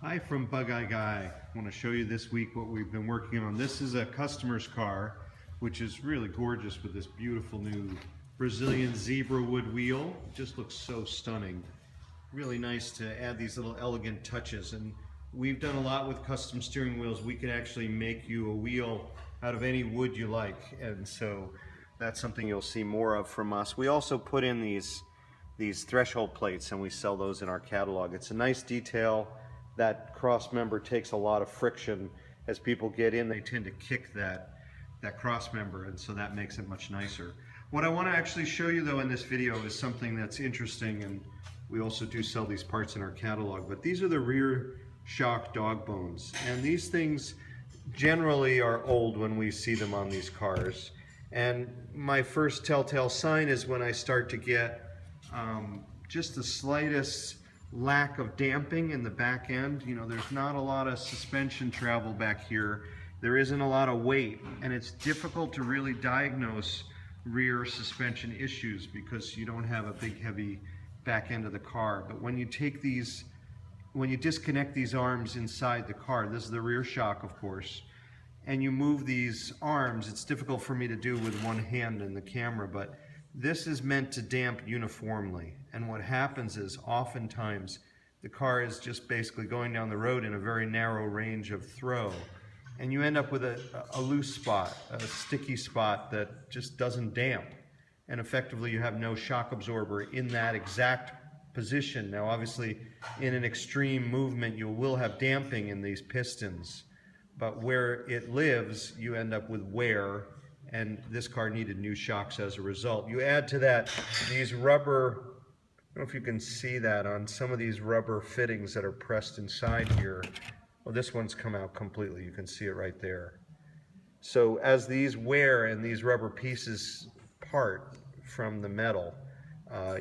Hi from Bugeye Guy. I want to show you this week what we've been working on. This is a customer's car, which is really gorgeous with this beautiful new Brazilian zebra wood wheel. It just looks so stunning. Really nice to add these little elegant touches. And we've done a lot with custom steering wheels. We can actually make you a wheel out of any wood you like. And so that's something you'll see more of from us. We also put in these threshold plates and we sell those in our catalog. It's a nice detail. That cross member takes a lot of friction. As people get in, they tend to kick that cross member, and so that makes it much nicer. What I want to actually show you though in this video is something that's interesting, and we also do sell these parts in our catalog, but these are the rear shock dog bones, and these things generally are old when we see them on these cars. And my first telltale sign is when I start to get just the slightest lack of damping in the back end. You know, there's not a lot of suspension travel back here. There isn't a lot of weight, and it's difficult to really diagnose rear suspension issues because you don't have a big heavy back end of the car. But when you take these, when you disconnect these arms inside the car, this is the rear shock of course, and you move these arms, it's difficult for me to do with one hand in the camera, but this is meant to damp uniformly. And what happens is oftentimes the car is just basically going down the road in a very narrow range of throw. And you end up with a loose spot, a sticky spot that just doesn't damp. And effectively you have no shock absorber in that exact position. Now obviously in an extreme movement you will have damping in these pistons. But where it lives, you end up with wear, and this car needed new shocks as a result. You add to that these rubber, I don't know if you can see that on some of these rubber fittings that are pressed inside here. Well, this one's come out completely. You can see it right there. So as these wear and these rubber pieces part from the metal,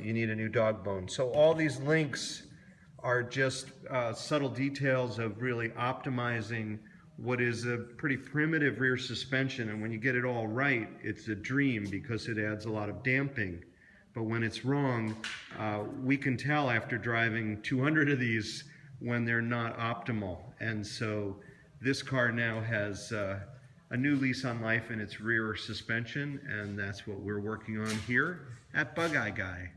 you need a new dog bone. So all these links are just subtle details of really optimizing what is a pretty primitive rear suspension, and when you get it all right, it's a dream because it adds a lot of damping. But when it's wrong, we can tell after driving 200 of these when they're not optimal. And so this car now has a new lease on life in its rear suspension, and that's what we're working on here at Bugeye Guy.